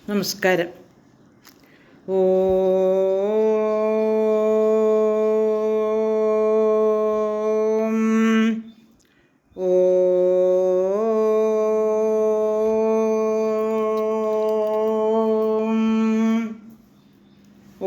നമസ്കാരം. ഓ ഓ ഓ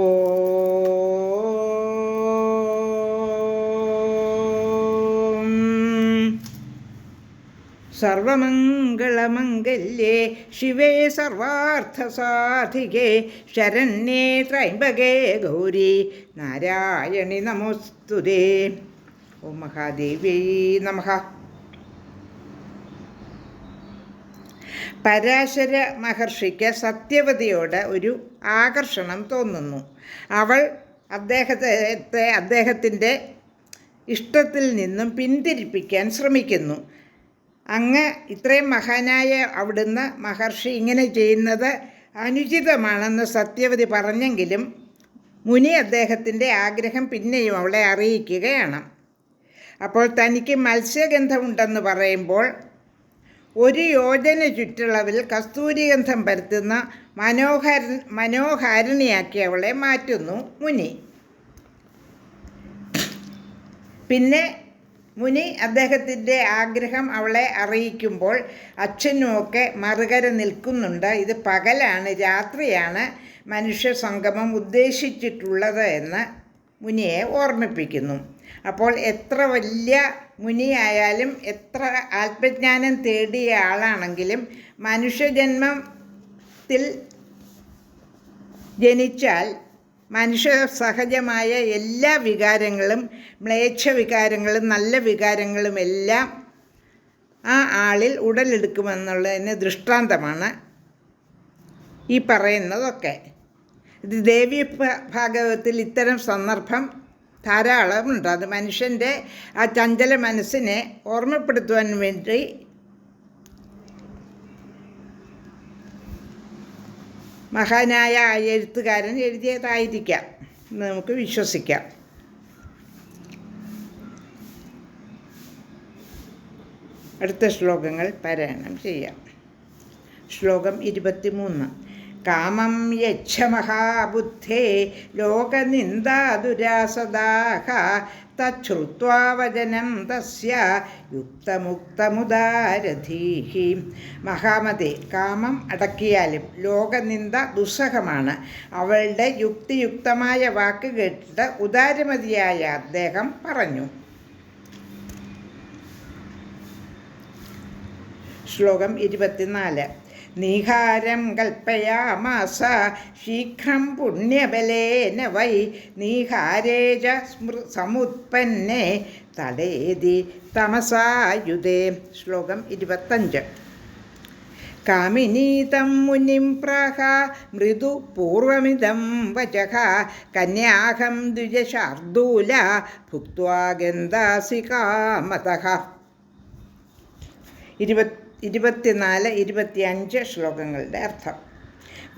സർവമംഗളമംഗല്യേ ശിവേ സർവാർത്ഥസാധികേ ശരണ്യേ ത്രയംബകേ ഗൗരി നാരായണി നമോസ്തുതേ. ഓം മഹാദേവ്യൈ നമഃ. പരാശര മഹർഷിക്ക് സത്യവതിയോട് ഒരു ആകർഷണം തോന്നുന്നു. അവൾ അദ്ദേഹത്തിൻ്റെ ഇഷ്ടത്തിൽ നിന്നും പിന്തിരിപ്പിക്കാൻ ശ്രമിക്കുന്നു. അങ്ങ് ഇത്രയും മഹാനായ അവിടുന്ന് മഹർഷി ഇങ്ങനെ ചെയ്യുന്നത് അനുചിതമാണെന്ന് സത്യവതി പറഞ്ഞെങ്കിലും മുനി അദ്ദേഹത്തിൻ്റെ ആഗ്രഹം പിന്നെയും അവളെ അറിയിക്കുകയാണ്. അപ്പോൾ തനിക്ക് മത്സ്യഗന്ധമുണ്ടെന്ന് പറയുമ്പോൾ 1 യോജന ചുറ്റളവിൽ കസ്തൂരിഗന്ധം പരത്തുന്ന മനോഹാരിണിയാക്കി അവളെ മാറ്റുന്നു മുനി. പിന്നെ മുനി അദ്ദേഹത്തിൻ്റെ ആഗ്രഹം അവളെ അറിയിക്കുമ്പോൾ അച്ഛനുമൊക്കെ മറുകര നിൽക്കുന്നുണ്ട്. ഇത് പകലാണ്, രാത്രിയാണ് മനുഷ്യ സംഗമം ഉദ്ദേശിച്ചിട്ടുള്ളത് എന്ന് മുനിയെ ഓർമ്മിപ്പിക്കുന്നു. അപ്പോൾ എത്ര വലിയ മുനിയായാലും എത്ര ആത്മജ്ഞാനം തേടിയ ആളാണെങ്കിലും മനുഷ്യജന്മത്തിൽ ജനിച്ചാൽ മനുഷ്യ സഹജമായ എല്ലാ വികാരങ്ങളും, മ്ലേച്ഛ വികാരങ്ങളും നല്ല വികാരങ്ങളും എല്ലാം ആ ആളിൽ ഉടലെടുക്കുമെന്നുള്ളതിന് ദൃഷ്ടാന്തമാണ് ഈ പറയുന്നതൊക്കെ. ഇത് ദേവി ഭാഗവതത്തിൽ ഇത്തരം സന്ദർഭം ധാരാളമുണ്ട്. അത് മനുഷ്യൻ്റെ ആ ചഞ്ചല മനസ്സിനെ ഓർമ്മപ്പെടുത്തുവാൻ വേണ്ടി മഹാനായ എഴുത്തുകാരൻ എഴുതിയതായിരിക്കാം എന്ന് നമുക്ക് വിശ്വസിക്കാം. അടുത്ത ശ്ലോകങ്ങൾ പാരായണം ചെയ്യാം. ശ്ലോകം 23. കാമം യച്ഛ മഹാബുദ്ധേ ലോകനിന്ദാദുരാസദാഹ തച്ഛ്രുത്വാ വചനം തസ്യ യുക്തമുക്തമുദാരധീഹി. മഹാമതേ, കാമം അടക്കിയാലും ലോകനിന്ദ ദുസ്സഹമാണ്. അവളുടെ യുക്തിയുക്തമായ വാക്ക് കേട്ടിട്ട് ഉദാരമതിയായ അദ്ദേഹം പറഞ്ഞു. ശ്ലോകം 24. നീഹാരം കൽപ്പയാമാസ ശീഘ്രം പുണ്യബലേന വൈ നീഹാരേജ സമുത്പന്നേ തടേതി തമസായുധേ. ശ്ലോകം 25. കാമിനീതം മുനിം പ്രാഹ മൃദു പൂർവമിദം വചഃ കന്യാഹം ദ്വിജശാർദൂല ഭുക്ത്വാ ഗന്ധാസി കാമതഃ. 24-25 ശ്ലോകങ്ങളുടെ അർത്ഥം.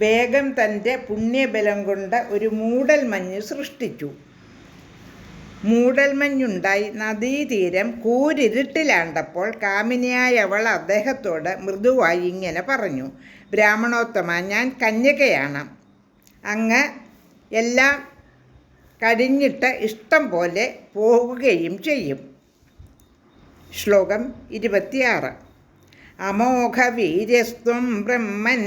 വേഗം തൻ്റെ പുണ്യബലം കൊണ്ട് ഒരു മൂടൽമഞ്ഞ് സൃഷ്ടിച്ചു. മൂടൽമഞ്ഞുണ്ടായി നദീതീരം കൂരിരുട്ടിലാണ്ടപ്പോൾ കാമിനിയായ അവൾ അദ്ദേഹത്തോട് മൃദുവായി ഇങ്ങനെ പറഞ്ഞു: ബ്രാഹ്മണോത്തമ, ഞാൻ കന്യകയാണ്. അങ്ങ് എല്ലാം കഴിഞ്ഞിട്ട് ഇഷ്ടം പോലെ പോവുകയും ചെയ്യും. ശ്ലോകം 26. അമോഘ വീര്യസ്ത്വം ബ്രഹ്മൻ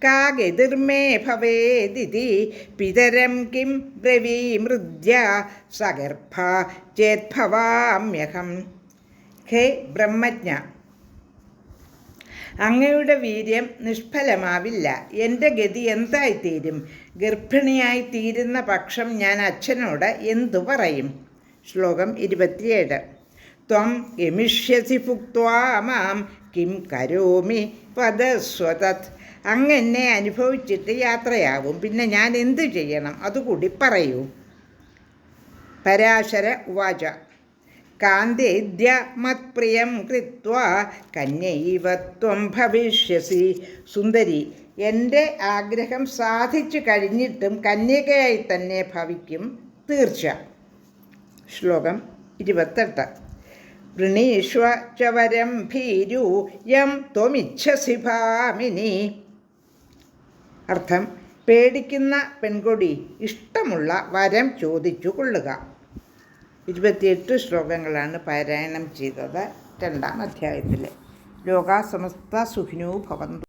കാഗതിർമേ ഭവേദിതി പിതരം കിം ബ്രവീമൃദ്യ സഗർഭ ചേദ്ഭവാമ്യഹം. ഹേ ബ്രഹ്മജ്ഞ, അങ്ങയുടെ വീര്യം നിഷ്ഫലമാവില്ല. എൻ്റെ ഗതി എന്തായിത്തീരും? ഗർഭിണിയായിത്തീരുന്ന പക്ഷം ഞാൻ അച്ഛനോട് എന്തു പറയും? ശ്ലോകം 27. ത്വം ഗമിഷ്യസി ഭുക്ത്വാ മാം കിം കരോമി വദസ്വതത്. അങ്ങെന്നെ അനുഭവിച്ചിട്ട് യാത്രയാവും, പിന്നെ ഞാൻ എന്തു ചെയ്യണം? അതുകൂടി പറയൂ. പരാശര ഉവാച. കാന്തേദ്യ മത്പ്രിയം കൃത്വാ കന്യൈവ ത്വം ഭവിഷ്യസി. സുന്ദരി, എൻ്റെ ആഗ്രഹം സാധിച്ചു കഴിഞ്ഞിട്ടും കന്യകയായി തന്നെ ഭവിക്കും, തീർച്ച. ശ്ലോകം 28. വൃണീഷ്വ ച വരം ഭീരു യം ത്വമിച്ഛസി ഭാമിനി. അർത്ഥം: പേടിക്കുന്ന പെൺകൊടി ഇഷ്ടമുള്ള വരം ചോദിച്ചു കൊള്ളുക. 28 ശ്ലോകങ്ങളാണ് പാരായണം ചെയ്തത് 2-ാം അധ്യായത്തിൽ. ലോകാ സമസ്ത സുഖിനോ ഭവന്തു.